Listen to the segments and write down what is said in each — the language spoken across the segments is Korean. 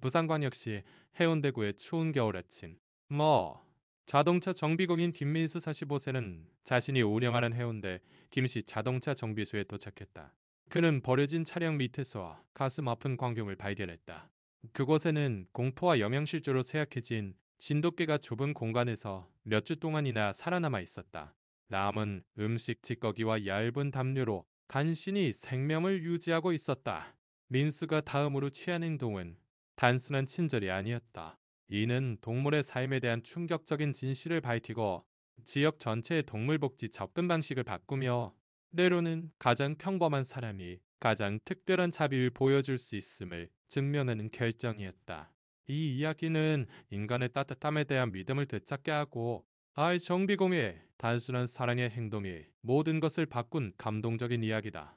부산광역시 해운대구의 추운 겨울 아침. 뭐 자동차 정비공인 김민수 45세는 자신이 운영하는 해운대 김씨 자동차 정비소에 도착했다. 그는 버려진 차량 밑에서 가슴 아픈 광경을 발견했다. 그곳에는 공포와 영양실조로 쇠약해진 진돗개가 좁은 공간에서 몇 주 동안이나 살아남아 있었다. 남은 음식 찌꺼기와 얇은 담요로 간신히 생명을 유지하고 있었다. 민수가 다음으로 취한 행동은 단순한 친절이 아니었다. 이는 동물의 삶에 대한 충격적인 진실을 밝히고 지역 전체의 동물복지 접근 방식을 바꾸며 때로는 가장 평범한 사람이 가장 특별한 자비를 보여줄 수 있음을 증명하는 결정이었다. 이 이야기는 인간의 따뜻함에 대한 믿음을 되찾게 하고 아이 정비공의 단순한 사랑의 행동이 모든 것을 바꾼 감동적인 이야기다.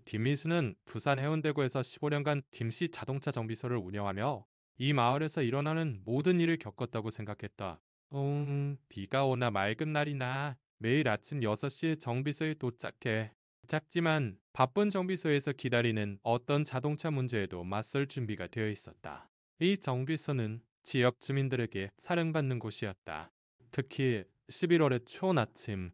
김미수는 부산 해운대구에서 15년간 김씨 자동차 정비소를 운영하며 이 마을에서 일어나는 모든 일을 겪었다고 생각했다. 비가 오나 맑은 날이나 매일 아침 6시에 정비소에 도착해 작지만 바쁜 정비소에서 기다리는 어떤 자동차 문제에도 맞설 준비가 되어 있었다. 이 정비소는 지역 주민들에게 사랑받는 곳이었다. 특히 11월의 추운 아침,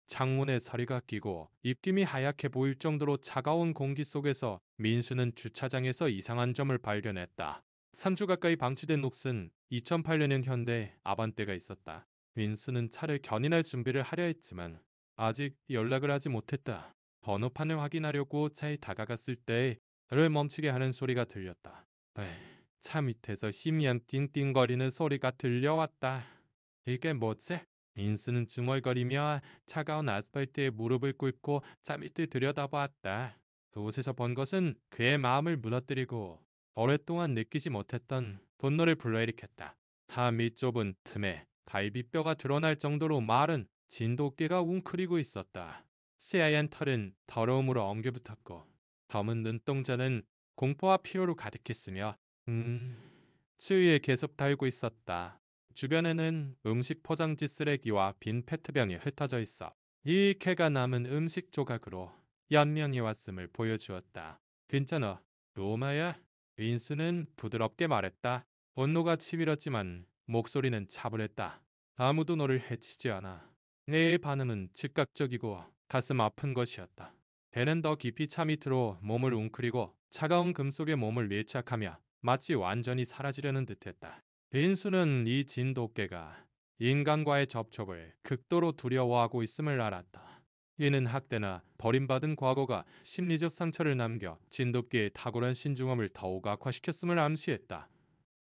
창문에 서리가 끼고 입김이 하얗게 보일 정도로 차가운 공기 속에서 민수는 주차장에서 이상한 점을 발견했다. 3주 가까이 방치된 녹슨 2008년형 현대 아반떼가 있었다. 민수는 차를 견인할 준비를 하려 했지만 아직 연락을 하지 못했다. 번호판을 확인하려고 차에 다가갔을 때 를 멈추게 하는 소리가 들렸다. 에이, 차 밑에서 희미한 띵띵거리는 소리가 들려왔다. 이게 뭐지? 민수는 중얼거리며 차가운 아스팔트에 무릎을 꿇고 차 밑을 들여다보았다. 그곳에서 본 것은 그의 마음을 무너뜨리고 오랫동안 느끼지 못했던 분노를 불러일으켰다. 차 밑 좁은 틈에 갈비뼈가 드러날 정도로 마른 진돗개가 웅크리고 있었다. 새하얀 털은 더러움으로 엉겨붙었고 검은 눈동자는 공포와 피로로 가득했으며 추위에 계속 달고 있었다. 주변에는 음식 포장지 쓰레기와 빈 페트병이 흩어져 있어 이 개가 남은 음식 조각으로 연명이 왔음을 보여주었다. 괜찮아, 로마야? 윈스는 부드럽게 말했다. 온도가 치밀었지만 목소리는 차분했다. 아무도 너를 해치지 않아. 내 반응은 즉각적이고 가슴 아픈 것이었다. 배는 더 깊이 차 밑으로 몸을 웅크리고 차가운 금속에 몸을 밀착하며 마치 완전히 사라지려는 듯했다. 빈수는 이 진돗개가 인간과의 접촉을 극도로 두려워하고 있음을 알았다. 이는 학대나 버림받은 과거가 심리적 상처를 남겨 진돗개의 탁월한 신중함을 더욱 악화시켰음을 암시했다.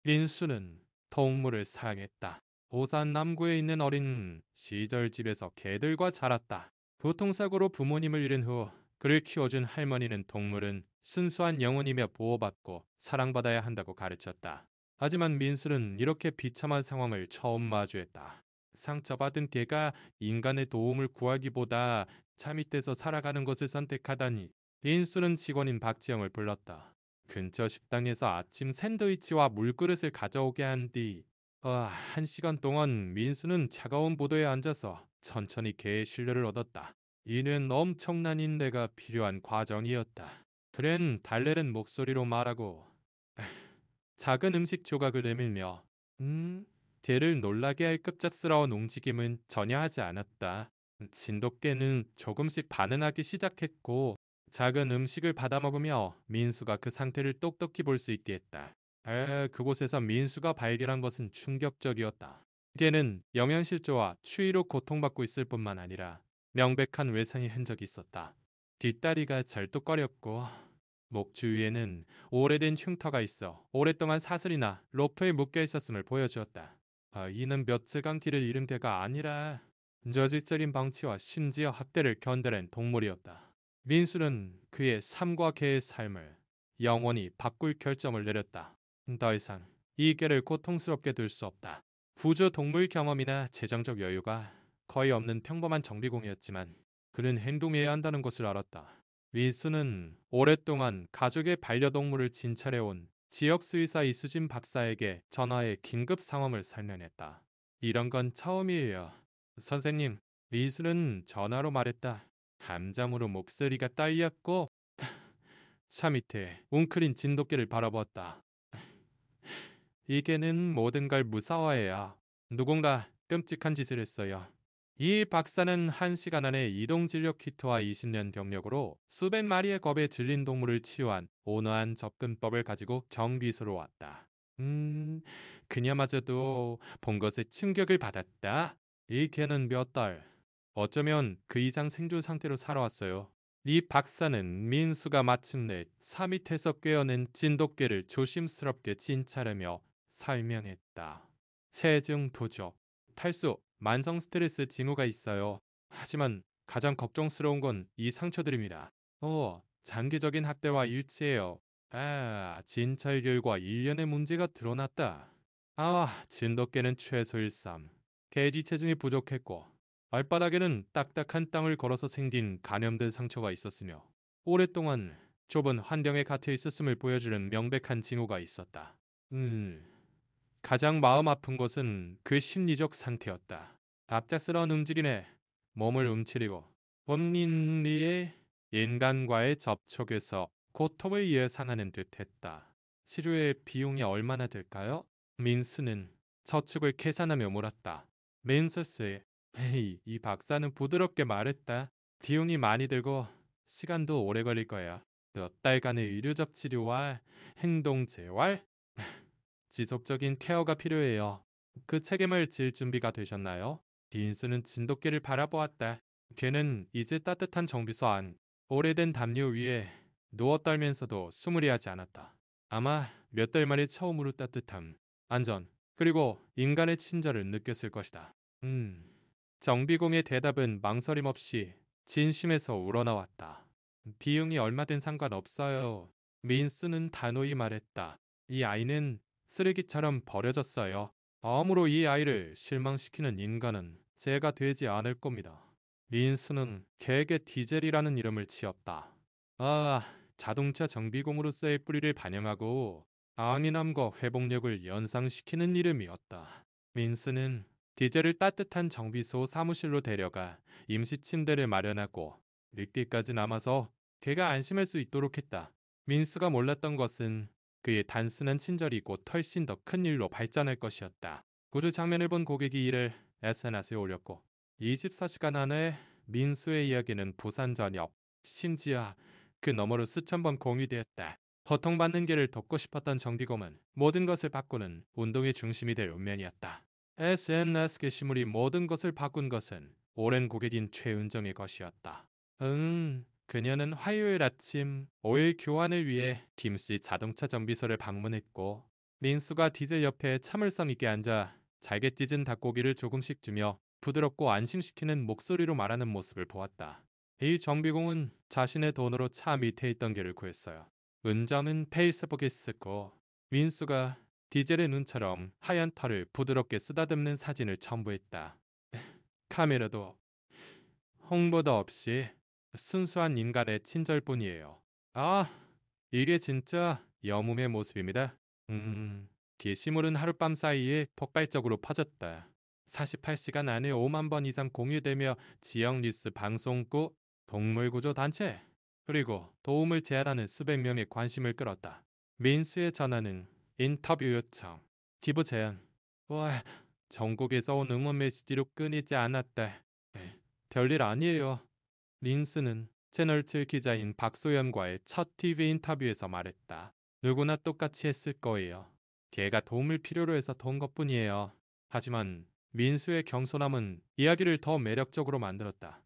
빈수는 동물을 사랑했다. 부산 남구에 있는 어린 시절 집에서 개들과 자랐다. 교통사고로 부모님을 잃은 후 그를 키워준 할머니는 동물은 순수한 영혼이며 보호받고 사랑받아야 한다고 가르쳤다. 하지만 민수는 이렇게 비참한 상황을 처음 마주했다. 상처받은 개가 인간의 도움을 구하기보다 차 밑에서 살아가는 것을 선택하다니. 민수는 직원인 박지영을 불렀다. 근처 식당에서 아침 샌드위치와 물그릇을 가져오게 한 뒤 1시간 동안 민수는 차가운 보도에 앉아서 천천히 개의 신뢰를 얻었다. 이는 엄청난 인내가 필요한 과정이었다. 그는 달래는 목소리로 말하고 작은 음식 조각을 내밀며 개를 놀라게 할 급작스러운 움직임은 전혀 하지 않았다. 진돗개는 조금씩 반응하기 시작했고 작은 음식을 받아먹으며 민수가 그 상태를 똑똑히 볼 수 있게 했다. 그곳에서 민수가 발견한 것은 충격적이었다. 개는 영양실조와 추위로 고통받고 있을 뿐만 아니라 명백한 외상의 흔적이 있었다. 뒷다리가 절뚝거렸고 목 주위에는 오래된 흉터가 있어 오랫동안 사슬이나 로프에 묶여 있었음을 보여주었다. 이는 며칠간 길을 잃은 개가 아니라 저질적인 방치와 심지어 학대를 견뎌낸 동물이었다. 민수는 그의 삶과 개의 삶을 영원히 바꿀 결정을 내렸다. 더 이상 이 개를 고통스럽게 둘 수 없다. 구조 동물 경험이나 재정적 여유가 거의 없는 평범한 정비공이었지만 그는 행동해야 한다는 것을 알았다. 민수는 오랫동안 가족의 반려동물을 진찰해온 지역 수의사 이수진 박사에게 전화해 긴급 상황을 설명했다. 이런 건 처음이에요. 선생님, 민수는 전화로 말했다. 함정으로 목소리가 떨렸고 차 밑에 웅크린 진돗개를 바라보았다. 이 개는 모든 걸 무사화해야 누군가 끔찍한 짓을 했어요. 이 박사는 1시간 안에 이동 진력 키트와 20년 경력으로 수백 마리의 겁에 질린 동물을 치유한 온화한 접근법을 가지고 정비소로 왔다. 그녀마저도 본 것에 충격을 받았다. 이 개는 몇 달, 어쩌면 그 이상 생존 상태로 살아왔어요. 이 박사는 민수가 마침내 차 밑에서 꿰어낸 진돗개를 조심스럽게 진찰하며 설명했다. 체중 부족, 탈수, 만성 스트레스 징후가 있어요. 하지만 가장 걱정스러운 건 이 상처들입니다. 장기적인 학대와 일치해요. 진찰 결과 일련의 문제가 드러났다. 진돗개는 최소 1.3. 개지 체중이 부족했고 발바닥에는 딱딱한 땅을 걸어서 생긴 감염된 상처가 있었으며 오랫동안 좁은 환경에 갇혀 있었음을 보여주는 명백한 징후가 있었다. 가장 마음 아픈 것은 그 심리적 상태였다. 갑작스러운 움직임에 몸을 움츠리고 본인의 인간과의 접촉에서 고통을 예상하는 듯했다. 치료의 비용이 얼마나 들까요? 민수는 저축을 계산하며 물었다. 민수 씨, 이 박사는 부드럽게 말했다. 비용이 많이 들고 시간도 오래 걸릴 거야. 몇 달간의 의료적 치료와 행동 재활, 지속적인 케어가 필요해요. 그 책임을 질 준비가 되셨나요? 빈스는 진돗개를 바라보았다. 걔는 이제 따뜻한 정비소 안 오래된 담요 위에 누워 떨면서도 수무리하지 않았다. 아마 몇 달 만에 처음으로 따뜻함, 안전, 그리고 인간의 친절을 느꼈을 것이다. 정비공의 대답은 망설임 없이 진심에서 우러나왔다. 비용이 얼마든 상관없어요. 민스는 단호히 말했다. 이 아이는 쓰레기처럼 버려졌어요. 다음으로 이 아이를 실망시키는 인간은 제가 되지 않을 겁니다. 민수는 개에게 디젤이라는 이름을 지었다. 자동차 정비공으로서의 뿌리를 반영하고 안일함과 회복력을 연상시키는 이름이었다. 민수는 디젤을 따뜻한 정비소 사무실로 데려가 임시 침대를 마련하고 늦게까지 남아서 개가 안심할 수 있도록 했다. 민수가 몰랐던 것은 그의 단순한 친절이 곧 훨씬 더 큰 일로 발전할 것이었다. 구조 장면을 본 고객이 이를 SNS에 올렸고 24시간 안에 민수의 이야기는 부산 전역, 심지어 그 너머로 수천 번 공유되었다. 고통받는 개를 돕고 싶었던 정비공은 모든 것을 바꾸는 운동의 중심이 될 운명이었다. SNS 게시물이 모든 것을 바꾼 것은 오랜 고객인 최은정의 것이었다. 그녀는 화요일 아침 오일 교환을 위해 김씨 자동차 정비소를 방문했고 민수가 디젤 옆에 참을성 있게 앉아 잘게 찢은 닭고기를 조금씩 주며 부드럽고 안심시키는 목소리로 말하는 모습을 보았다. 이 정비공은 자신의 돈으로 차 밑에 있던 개를 구했어요. 은정은 페이스북에 쓰고 민수가 디젤의 눈처럼 하얀 털을 부드럽게 쓰다듬는 사진을 첨부했다. 카메라도 홍보도 없이 순수한 인간의 친절뿐이에요. 이게 진짜 영웅의 모습입니다. 게시물은 하룻밤 사이에 폭발적으로 퍼졌다. 48시간 안에 5만 번 이상 공유되며 지역 뉴스 방송국, 동물구조 단체, 그리고 도움을 제안하는 수백 명의 관심을 끌었다. 민수의 전화는 인터뷰 요청, 기부 제안, 전국에서 온 응원 메시지로 끊이지 않았다. 별일 아니에요. 민수는 채널7 기자인 박소연과의 첫 TV 인터뷰에서 말했다. 누구나 똑같이 했을 거예요. 걔가 도움을 필요로 해서 도운 것뿐이에요. 하지만 민수의 경솔함은 이야기를 더 매력적으로 만들었다.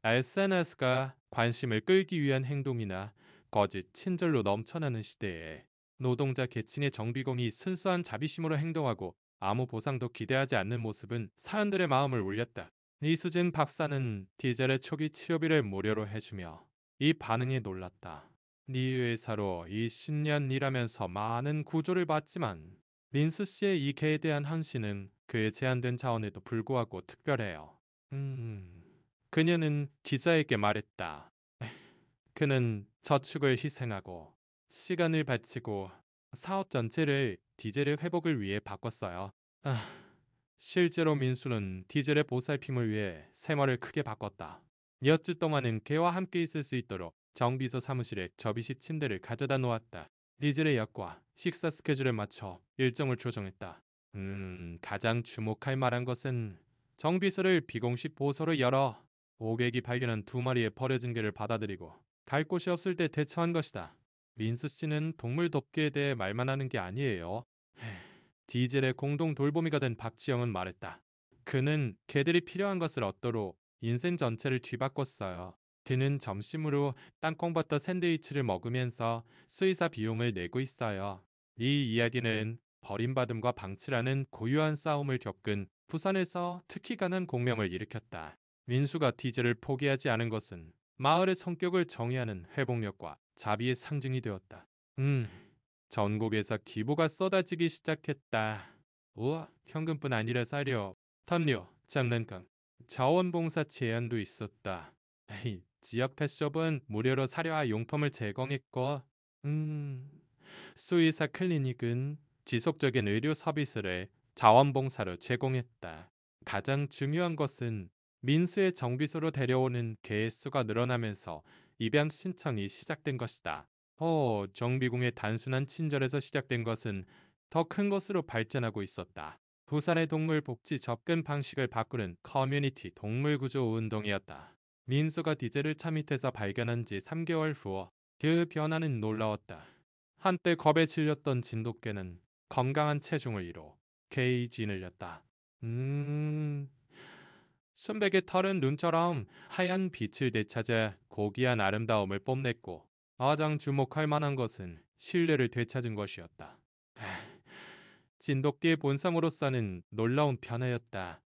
SNS가 관심을 끌기 위한 행동이나 거짓 친절로 넘쳐나는 시대에 노동자 계층의 정비공이 순수한 자비심으로 행동하고 아무 보상도 기대하지 않는 모습은 사람들의 마음을 울렸다. 이수진 박사는 디젤의 초기 치료비를 무료로 해주며 이 반응에 놀랐다. 네 회사로 20년 일하면서 많은 구조를 봤지만 민수 씨의 이 개에 대한 헌신은 그의 제한된 자원에도 불구하고 특별해요. 그녀는 기자에게 말했다. 그는 저축을 희생하고 시간을 바치고 사업 전체를 디젤의 회복을 위해 바꿨어요. 실제로 민수는 디젤의 보살핌을 위해 생활을 크게 바꿨다. 몇 주 동안은 개와 함께 있을 수 있도록 정비소 사무실에 접이식 침대를 가져다 놓았다. 리즐의 약과 식사 스케줄에 맞춰 일정을 조정했다. 가장 주목할 만한 것은 정비소를 비공식 보소로 열어 고객이 발견한 2마리의 버려진 개를 받아들이고 갈 곳이 없을 때 대처한 것이다. 민수 씨는 동물 돕기에 대해 말만 하는 게 아니에요. 디젤의 공동 돌보미가 된 박지영은 말했다. 그는 개들이 필요한 것을 얻도록 인생 전체를 뒤바꿨어요. 그는 점심으로 땅콩버터 샌드위치를 먹으면서 수의사 비용을 내고 있어요. 이 이야기는 버림받음과 방치라는 고유한 싸움을 겪은 부산에서 특히 강한 공명을 일으켰다. 민수가 디젤을 포기하지 않은 것은 마을의 성격을 정의하는 회복력과 자비의 상징이 되었다. 전국에서 기부가 쏟아지기 시작했다. 우와, 현금뿐 아니라 사료, 탐료, 장난감, 자원봉사 제안도 있었다. 에이, 지역 펫숍은 무료로 사료와 용품을 제공했고, 수의사 클리닉은 지속적인 의료 서비스를 자원봉사로 제공했다. 가장 중요한 것은 민수의 정비소로 데려오는 개의 수가 늘어나면서 입양 신청이 시작된 것이다. 정비공의 단순한 친절에서 시작된 것은 더 큰 것으로 발전하고 있었다. 부산의 동물 복지 접근 방식을 바꾸는 커뮤니티 동물 구조 운동이었다. 민수가 디젤을 차 밑에서 발견한 지 3개월 후 그 변화는 놀라웠다. 한때 겁에 질렸던 진돗개는 건강한 체중을 이뤄 케이지 늘렸다. 순백의 털은 눈처럼 하얀 빛을 되찾아 고귀한 아름다움을 뽐냈고 가장 주목할 만한 것은 신뢰를 되찾은 것이었다. 진돗개의 본성으로서는 놀라운 변화였다.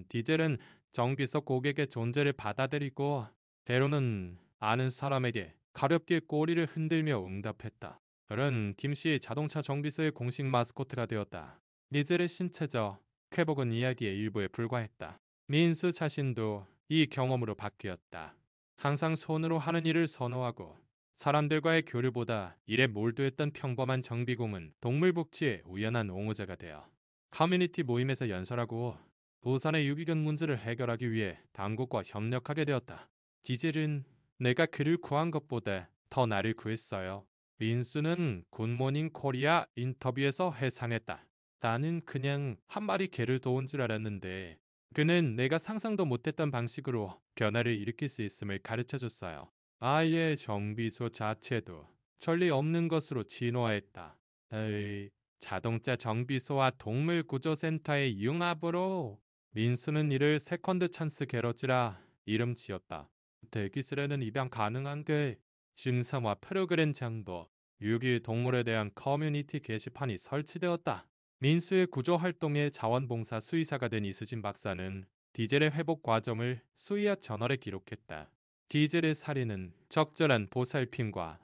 디젤은 정비소 고객의 존재를 받아들이고 때로는 아는 사람에게 가볍게 꼬리를 흔들며 응답했다. 그런 김씨의 자동차 정비소의 공식 마스코트가 되었다. 디젤의 신체적 회복은 이야기의 일부에 불과했다. 민수 자신도 이 경험으로 바뀌었다. 항상 손으로 하는 일을 선호하고 사람들과의 교류보다 일에 몰두했던 평범한 정비공은 동물복지의 우연한 옹호자가 되어 커뮤니티 모임에서 연설하고 부산의 유기견 문제를 해결하기 위해 당국과 협력하게 되었다. 디젤은 내가 그를 구한 것보다 더 나를 구했어요. 민수는 굿모닝 코리아 인터뷰에서 해상했다. 나는 그냥 한 마리 개를 도운 줄 알았는데 그는 내가 상상도 못했던 방식으로 변화를 일으킬 수 있음을 가르쳐줬어요. 아예 정비소 자체도 전례 없는 것으로 진화했다. 에이, 자동차 정비소와 동물구조센터의 융합으로 민수는 이를 세컨드 찬스 게러지라 이름 지었다. 대기실에는 입양 가능한 게 심사와 프로그램 정보, 유기 동물에 대한 커뮤니티 게시판이 설치되었다. 민수의 구조 활동에 자원봉사 수의사가 된 이수진 박사는 디젤의 회복 과정을 수의학 저널에 기록했다. 디젤의 살인은 적절한 보살핌과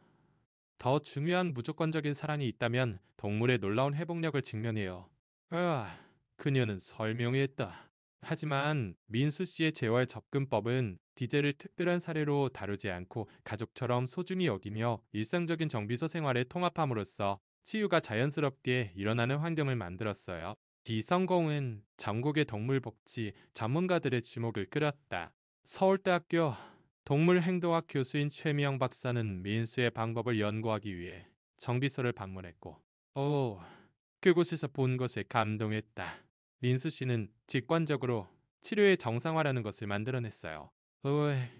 더 중요한 무조건적인 사랑이 있다면 동물의 놀라운 회복력을 직면해요. 그녀는 설명했다. 하지만 민수 씨의 재활 접근법은 디젤을 특별한 사례로 다루지 않고 가족처럼 소중히 여기며 일상적인 정비소 생활에 통합함으로써 치유가 자연스럽게 일어나는 환경을 만들었어요. 이 성공은 전국의 동물복지 전문가들의 주목을 끌었다. 서울대학교 동물행동학 교수인 최미영 박사는 민수의 방법을 연구하기 위해 정비소를 방문했고, 그곳에서 본 것에 감동했다. 민수 씨는 직관적으로 치료의 정상화라는 것을 만들어냈어요.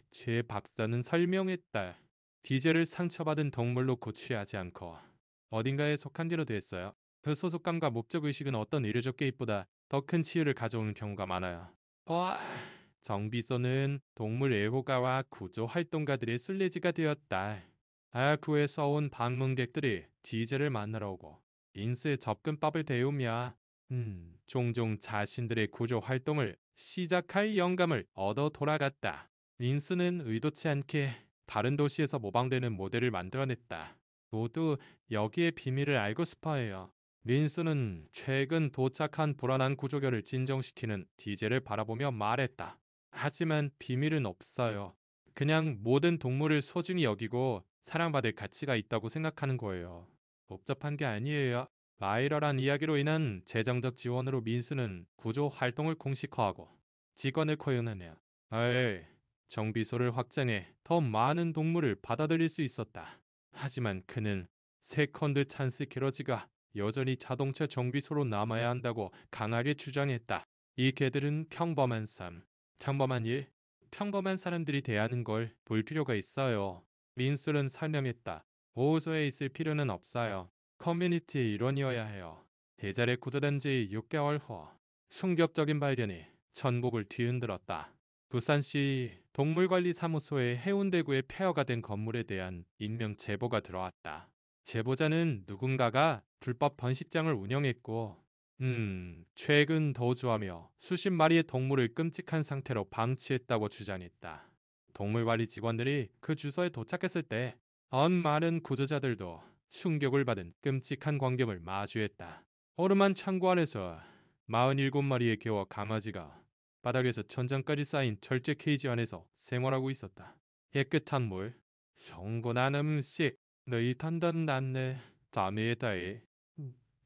최 박사는 설명했다. 디젤을 상처받은 동물로 고치하지 않고 어딘가에 속한 뒤로 됐어요. 그 소속감과 목적의식은 어떤 의료적 개입보다 더 큰 치유를 가져오는 경우가 많아요. 정비소는 동물 애호가와 구조 활동가들의 순례지가 되었다. 구에서 온 방문객들이 디젤을 만나러 오고 인스의 접근법을 배우며 종종 자신들의 구조 활동을 시작할 영감을 얻어 돌아갔다. 인스는 의도치 않게 다른 도시에서 모방되는 모델을 만들어냈다. 모두 여기에 비밀을 알고 싶어해요. 민수는 최근 도착한 불안한 구조견을 진정시키는 디젤을 바라보며 말했다. 하지만 비밀은 없어요. 그냥 모든 동물을 소중히 여기고 사랑받을 가치가 있다고 생각하는 거예요. 복잡한 게 아니에요. 바이럴한 이야기로 인한 재정적 지원으로 민수는 구조 활동을 공식화하고 직원을 고용하네요. 에이, 정비소를 확장해 더 많은 동물을 받아들일 수 있었다. 하지만 그는 세컨드 찬스 게러지가 여전히 자동차 정비소로 남아야 한다고 강하게 주장했다. 이 개들은 평범한 일, 평범한 사람들이 대하는 걸 볼 필요가 있어요. 민술은 설명했다. 보호소에 있을 필요는 없어요. 커뮤니티의 일원이어야 해요. 대잘에 구조된 지 6개월 후 충격적인 발견이 전국을 뒤흔들었다. 부산시 동물관리사무소의 해운대구의 폐허가 된 건물에 대한 익명 제보가 들어왔다. 제보자는 누군가가 불법 번식장을 운영했고 최근 도주하며 수십 마리의 동물을 끔찍한 상태로 방치했다고 주장했다. 동물관리 직원들이 그 주소에 도착했을 때 많은 구조자들도 충격을 받은 끔찍한 광경을 마주했다. 오르만 창고 안에서 47마리의 개와 강아지가 바닥에서 천장까지 쌓인 철제 케이지 안에서 생활하고 있었다. 깨끗한 물, 정돈한 음식, 너희 단단한네 잠에 다해.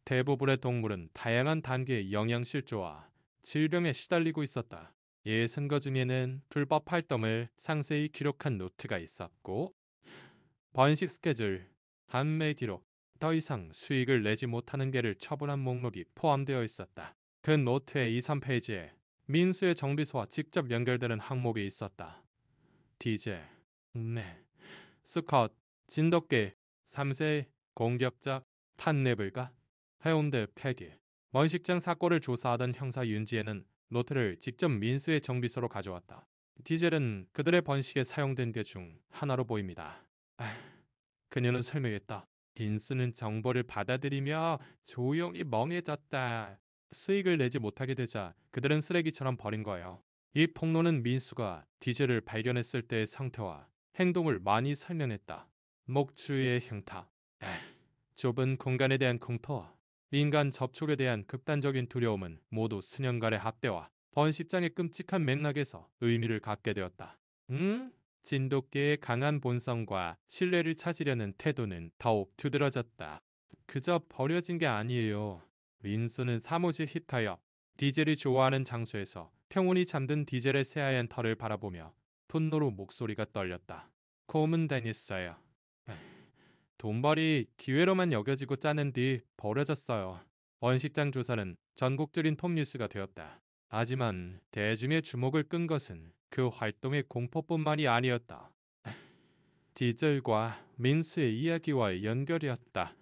대부분의 동물은 다양한 단계의 영양실조와 질병에 시달리고 있었다. 예선거 중에는 불법 활동을 상세히 기록한 노트가 있었고 번식 스케줄, 판매 기록, 더 이상 수익을 내지 못하는 개를 처분한 목록이 포함되어 있었다. 그 노트의 2, 3페이지에 민수의 정비소와 직접 연결되는 항목이 있었다. 디젤, 스컷, 진돗개, 3세, 공격자, 판네블가, 해운대 폐기. 원식장 사건을 조사하던 형사 윤지혜는 노트를 직접 민수의 정비소로 가져왔다. 디젤은 그들의 번식에 사용된 개 중 하나로 보입니다. 그녀는 설명했다. 빈스는 정보를 받아들이며 조용히 멍해졌다. 수익을 내지 못하게 되자 그들은 쓰레기처럼 버린 거예요. 이 폭로는 민수가 디젤을 발견했을 때의 상태와 행동을 많이 설명했다. 목주의 흉터, 좁은 공간에 대한 공포, 인간 접촉에 대한 극단적인 두려움은 모두 수년간의 학대와 번식장의 끔찍한 맥락에서 의미를 갖게 되었다. 진돗개의 강한 본성과 신뢰를 찾으려는 태도는 더욱 두드러졌다. 그저 버려진 게 아니에요. 민수는 사무실 힙타여 디젤이 좋아하는 장소에서 평온히 잠든 디젤의 새하얀 털을 바라보며 분노로 목소리가 떨렸다. 고문 다녔어요. 돈벌이 기회로만 여겨지고 짜는 뒤 버려졌어요. 원식장 조사는 전국적인 톱뉴스가 되었다. 하지만 대중의 주목을 끈 것은 그 활동의 공포뿐만이 아니었다. 디젤과 민수의 이야기와의 연결이었다.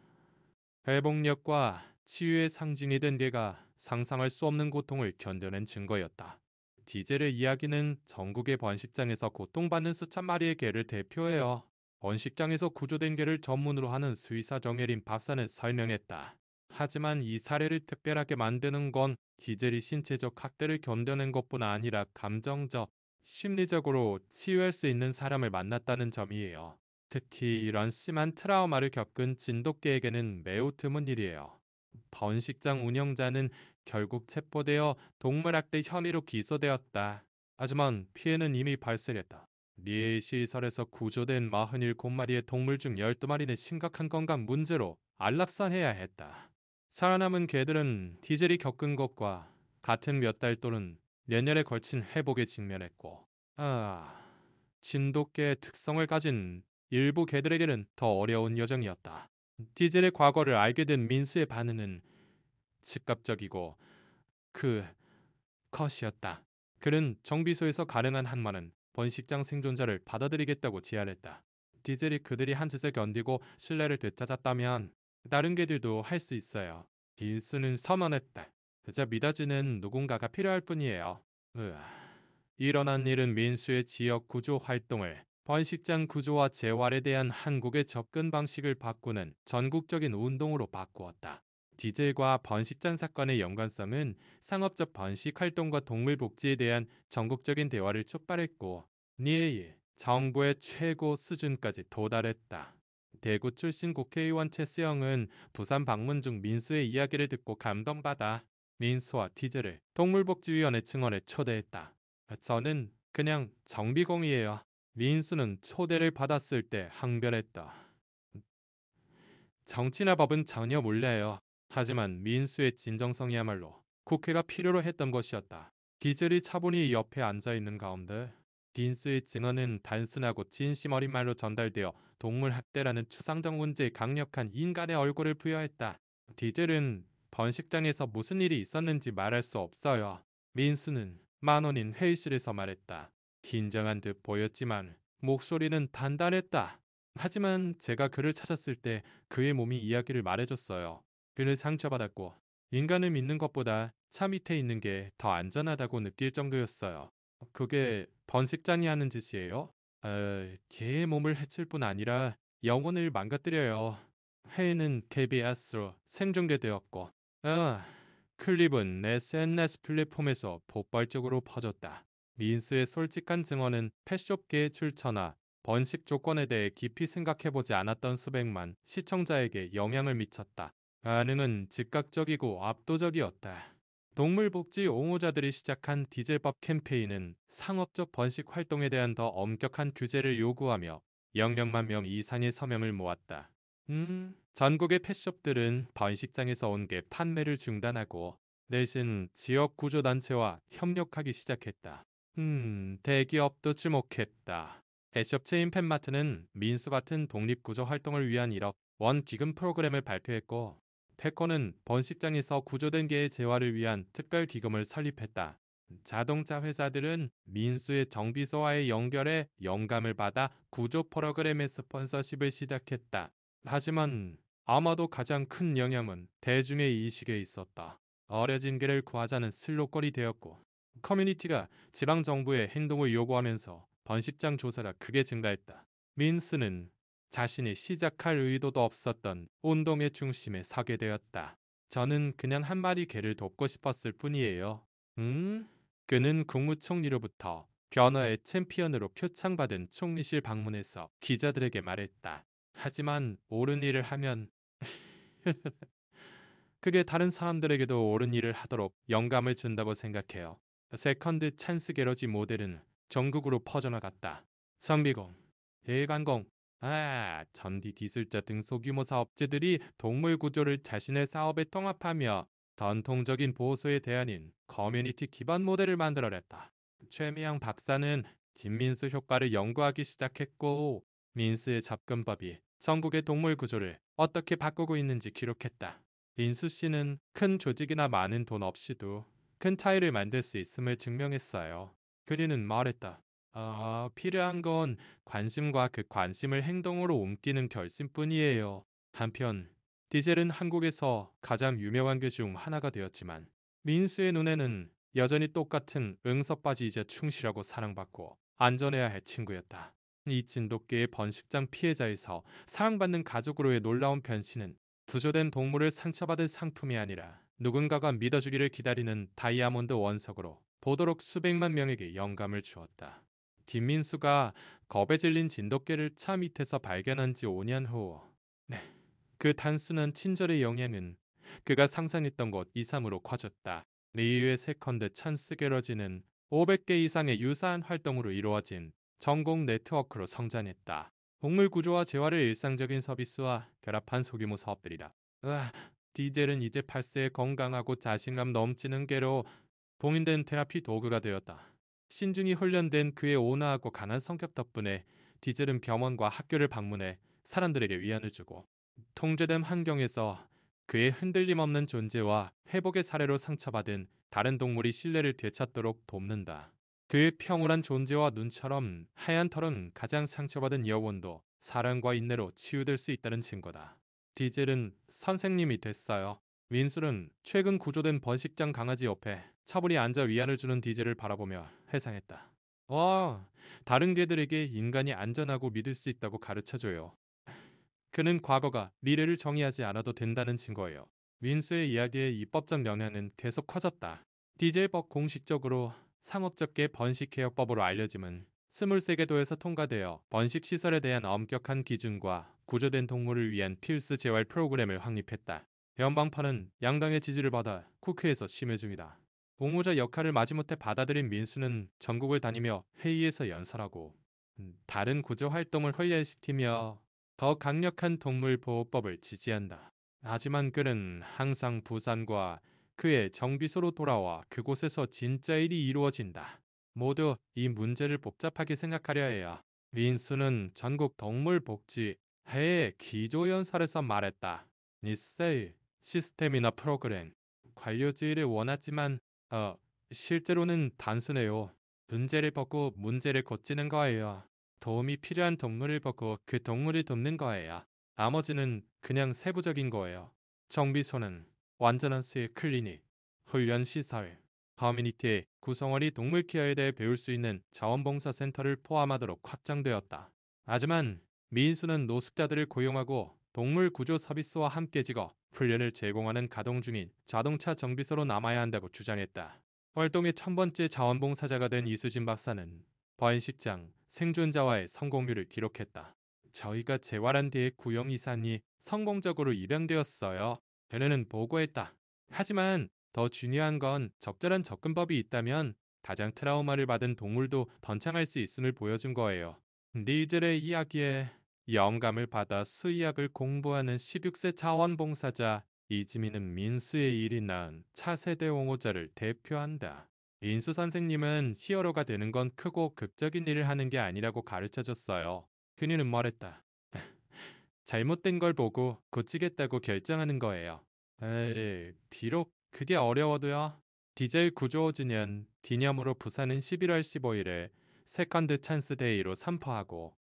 회복력과 치유의 상징이 된 개가 상상할 수 없는 고통을 견뎌낸 증거였다. 디젤의 이야기는 전국의 번식장에서 고통받는 수천 마리의 개를 대표해요. 번식장에서 구조된 개를 전문으로 하는 수의사 정예린 박사는 설명했다. 하지만 이 사례를 특별하게 만드는 건 디젤이 신체적 학대를 견뎌낸 것뿐 아니라 감정적, 심리적으로 치유할 수 있는 사람을 만났다는 점이에요. 특히 이런 심한 트라우마를 겪은 진돗개에게는 매우 드문 일이에요. 번식장 운영자는 결국 체포되어 동물학대 혐의로 기소되었다. 하지만 피해는 이미 발생했다. 리에 시설에서 구조된 47마리의 동물 중 12마리는 심각한 건강 문제로 안락사해야 했다. 살아남은 개들은 디젤이 겪은 것과 같은 몇 달 또는 몇 년에 걸친 회복에 직면했고 진돗개의 특성을 가진 일부 개들에게는 더 어려운 여정이었다. 디젤의 과거를 알게 된 민수의 반응은 즉각적이고 컷이었다. 그는 정비소에서 가능한 한많은 번식장 생존자를 받아들이겠다고 제안했다. 디젤이 그들이 한 짓을 견디고 신뢰를 되찾았다면 다른 개들도 할 수 있어요. 빈스는 선언했다. 그저 믿어주는 누군가가 필요할 뿐이에요. 일어난 일은 민수의 지역 구조 활동을 번식장 구조와 재활에 대한 한국의 접근 방식을 바꾸는 전국적인 운동으로 바꾸었다. 디젤과 번식장 사건의 연관성은 상업적 번식 활동과 동물 복지에 대한 전국적인 대화를 촉발했고 니에이 정부의 최고 수준까지 도달했다. 대구 출신 국회의원 최수영은 부산 방문 중 민수의 이야기를 듣고 감동받아 민수와 디젤을 동물복지위원회 증언에 초대했다. 저는 그냥 정비공이에요. 민수는 초대를 받았을 때 항변했다. 정치나 법은 전혀 몰라요. 하지만 민수의 진정성이야말로 국회가 필요로 했던 것이었다. 디젤이 차분히 옆에 앉아있는 가운데 빈스의 증언은 단순하고 진심 어린 말로 전달되어 동물 학대라는 추상적 문제에 강력한 인간의 얼굴을 부여했다. 디젤은 번식장에서 무슨 일이 있었는지 말할 수 없어요. 민수는 만원인 회의실에서 말했다. 긴장한 듯 보였지만 목소리는 단단했다. 하지만 제가 그를 찾았을 때 그의 몸이 이야기를 말해줬어요. 그는 상처받았고 인간을 믿는 것보다 차 밑에 있는 게 더 안전하다고 느낄 정도였어요. 그게 번식장이 하는 짓이에요? 개의 몸을 해칠 뿐 아니라 영혼을 망가뜨려요. 회의는 KBS로 생중계되었고 클립은 SNS 플랫폼에서 폭발적으로 퍼졌다. 민스의 솔직한 증언은 펫숍계의 출처나 번식 조건에 대해 깊이 생각해보지 않았던 수백만 시청자에게 영향을 미쳤다. 반응은 즉각적이고 압도적이었다. 동물복지 옹호자들이 시작한 디젤법 캠페인은 상업적 번식 활동에 대한 더 엄격한 규제를 요구하며 0.0만 명 이상의 서명을 모았다. 전국의 펫숍들은 번식장에서 온 게 판매를 중단하고 대신 지역 구조단체와 협력하기 시작했다. 대기업도 주목했다. 펫숍 체인 펫마트는 민수 같은 독립구조 활동을 위한 1억 원 기금 프로그램을 발표했고 페코는 번식장에서 구조된 개의 재활을 위한 특별 기금을 설립했다. 자동차 회사들은 민수의 정비소와의 연결에 영감을 받아 구조 프로그램의 스폰서십을 시작했다. 하지만 아마도 가장 큰 영향은 대중의 인식에 있었다. 어려진 개를 구하자는 슬로건이 되었고 커뮤니티가 지방정부의 행동을 요구하면서 번식장 조사가 크게 증가했다. 민스는 자신이 시작할 의도도 없었던 운동의 중심에 서게 되었다. 저는 그냥 한 마리 개를 돕고 싶었을 뿐이에요. 그는 국무총리로부터 변화의 챔피언으로 표창받은 총리실 방문에서 기자들에게 말했다. 하지만 옳은 일을 하면 그게 다른 사람들에게도 옳은 일을 하도록 영감을 준다고 생각해요. 세컨드 찬스 게러지 모델은 전국으로 퍼져나갔다. 선비공, 대관공, 전기 기술자 등 소규모 사업체들이 동물 구조를 자신의 사업에 통합하며 전통적인 보호소의 대안인 커뮤니티 기반 모델을 만들어냈다. 최미양 박사는 김민수 효과를 연구하기 시작했고 민수의 접근법이 전국의 동물 구조를 어떻게 바꾸고 있는지 기록했다. 민수 씨는 큰 조직이나 많은 돈 없이도 큰 차이를 만들 수 있음을 증명했어요. 그리는 말했다. 필요한 건 관심과 그 관심을 행동으로 옮기는 결심뿐이에요. 한편 디젤은 한국에서 가장 유명한 개 중 하나가 되었지만 민수의 눈에는 여전히 똑같은 응석바지이자 충실하고 사랑받고 안전해야 할 친구였다. 이 진돗개의 번식장 피해자에서 사랑받는 가족으로의 놀라운 변신은 구조된 동물을 상처받을 상품이 아니라 누군가가 믿어주기를 기다리는 다이아몬드 원석으로 보도록 수백만 명에게 영감을 주었다. 김민수가 겁에 질린 진돗개를 차 밑에서 발견한 지 5년 후 그 단순한 친절의 영향은 그가 상상했던 것 이상으로 커졌다. 리유의 세컨드 찬스 게러지는 500개 이상의 유사한 활동으로 이루어진 전공 네트워크로 성장했다. 동물 구조와 재활을 일상적인 서비스와 결합한 소규모 사업들이다. 디젤은 이제 8세의 건강하고 자신감 넘치는 개로 봉인된 테라피 도구가 되었다. 신중히 훈련된 그의 온화하고 강한 성격 덕분에 디젤은 병원과 학교를 방문해 사람들에게 위안을 주고 통제된 환경에서 그의 흔들림 없는 존재와 회복의 사례로 상처받은 다른 동물이 신뢰를 되찾도록 돕는다. 그의 평온한 존재와 눈처럼 하얀 털은 가장 상처받은 여원도 사랑과 인내로 치유될 수 있다는 증거다. 디젤은 선생님이 됐어요. 윈술은 최근 구조된 번식장 강아지 옆에 차분히 앉아 위안을 주는 디젤을 바라보며 회상했다. 다른 개들에게 인간이 안전하고 믿을 수 있다고 가르쳐줘요. 그는 과거가 미래를 정의하지 않아도 된다는 증거예요. 윈스의 이야기의 입법적 영향은 계속 커졌다. 디젤법 공식적으로 상업적계 번식개혁법으로 알려짐은 23개 도에서 통과되어 번식시설에 대한 엄격한 기준과 구조된 동물을 위한 필수 재활 프로그램을 확립했다. 연방파는 양당의 지지를 받아 국회에서 심의 중이다. 옹호자 역할을 마지못해 받아들인 민수는 전국을 다니며 회의에서 연설하고 다른 구조 활동을 훈련시키며 더 강력한 동물보호법을 지지한다. 하지만 그는 항상 부산과 그의 정비소로 돌아와 그곳에서 진짜 일이 이루어진다. 모두 이 문제를 복잡하게 생각하려 해요. 민수는 전국 동물복지회의 기조연설에서 말했다. 니세이 시스템이나 프로그램, 관료주의를 원하지만 실제로는 단순해요. 문제를 보고 문제를 고치는 거예요. 도움이 필요한 동물을 보고 그 동물을 돕는 거예요. 나머지는 그냥 세부적인 거예요. 정비소는 완전한 수의 클리닉, 훈련시설, 커뮤니티 구성원이 동물 케어에 대해 배울 수 있는 자원봉사센터를 포함하도록 확장되었다. 하지만 민수는 노숙자들을 고용하고 동물 구조 서비스와 함께 직업 훈련을 제공하는 가동 중인 자동차 정비소로 남아야 한다고 주장했다. 활동의 1000번째 자원봉사자가 된 이수진 박사는 번식장 생존자와의 성공률을 기록했다. 저희가 재활한 뒤에 구형 이산이 성공적으로 입양되었어요. 걔네는 보고했다. 하지만 더 중요한 건 적절한 접근법이 있다면 가장 트라우마를 받은 동물도 번창할 수 있음을 보여준 거예요. 니들의 이야기에 영감을 받아 수의학을 공부하는 16세 자원봉사자 이지민은 민수의 일이 낳은 차세대 옹호자를 대표한다. 민수 선생님은 히어로가 되는 건 크고 극적인 일을 하는 게 아니라고 가르쳐줬어요. 그녀는 말했다. 잘못된 걸 보고 고치겠다고 결정하는 거예요. 비록 그게 어려워도요. 디젤 구조 5주년 기념으로 부산은 11월 15일에 세컨드 찬스 데이로 선포하고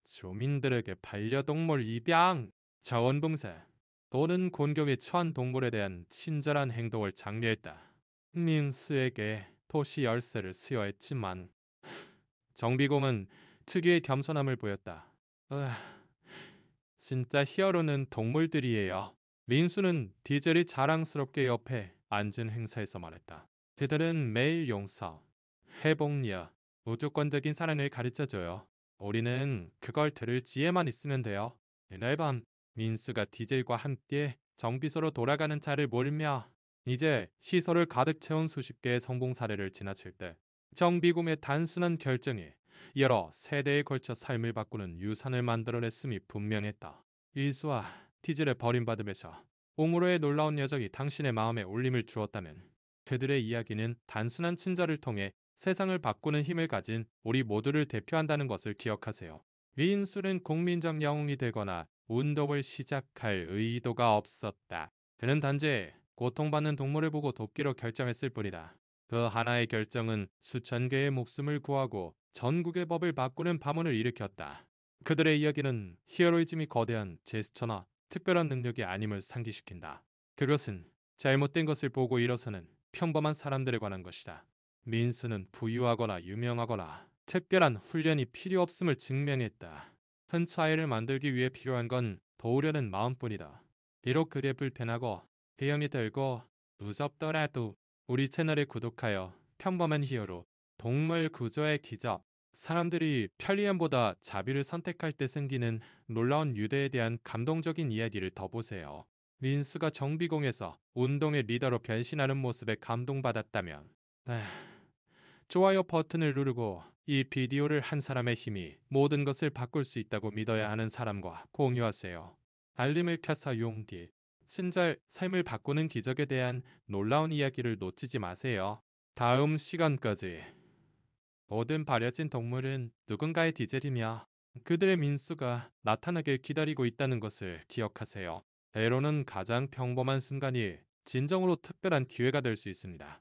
주민들에게 반려동물 입양, 자원봉사 또는 곤경에 처한 동물에 대한 친절한 행동을 장려했다. 민수에게 도시 열쇠를 수여했지만 정비공은 특유의 겸손함을 보였다. 진짜 히어로는 동물들이에요. 민수는 디젤이 자랑스럽게 옆에 앉은 행사에서 말했다. 그들은 매일 용서, 회복력, 무조건적인 사랑을 가르쳐줘요. 우리는 그걸 들을 지혜만 있으면 돼요. 이날 밤 민수가 디젤과 함께 정비소로 돌아가는 차를 몰며 이제 시설을 가득 채운 수십 개의 성공 사례를 지나칠 때 정비공의 단순한 결정이 여러 세대에 걸쳐 삶을 바꾸는 유산을 만들어냈음이 분명했다. 일수와 디젤의 버림받음에서 옹으로의 놀라운 여정이 당신의 마음에 울림을 주었다면 그들의 이야기는 단순한 친절을 통해 세상을 바꾸는 힘을 가진 우리 모두를 대표한다는 것을 기억하세요. 민수는 국민적 영웅이 되거나 운동을 시작할 의도가 없었다. 그는 단지 고통받는 동물을 보고 돕기로 결정했을 뿐이다. 그 하나의 결정은 수천 개의 목숨을 구하고 전국의 법을 바꾸는 파문을 일으켰다. 그들의 이야기는 히어로이즘이 거대한 제스처나 특별한 능력이 아님을 상기시킨다. 그것은 잘못된 것을 보고 일어서는 평범한 사람들에 관한 것이다. 민수는 부유하거나 유명하거나 특별한 훈련이 필요 없음을 증명했다. 큰 차이를 만들기 위해 필요한 건 도우려는 마음뿐이다. 비록 그게 불편하고 비용이 들고 무섭더라도 우리 채널에 구독하여 평범한 히어로, 동물 구조의 기적, 사람들이 편리함보다 자비를 선택할 때 생기는 놀라운 유대에 대한 감동적인 이야기를 더 보세요. 민수가 정비공에서 운동의 리더로 변신하는 모습에 감동받았다면 좋아요 버튼을 누르고 이 비디오를 한 사람의 힘이 모든 것을 바꿀 수 있다고 믿어야 하는 사람과 공유하세요. 알림을 켜서 용기, 친절, 삶을 바꾸는 기적에 대한 놀라운 이야기를 놓치지 마세요. 다음 시간까지 모든 버려진 동물은 누군가의 디젤이며 그들의 민수가 나타나길 기다리고 있다는 것을 기억하세요. 때로는 가장 평범한 순간이 진정으로 특별한 기회가 될 수 있습니다.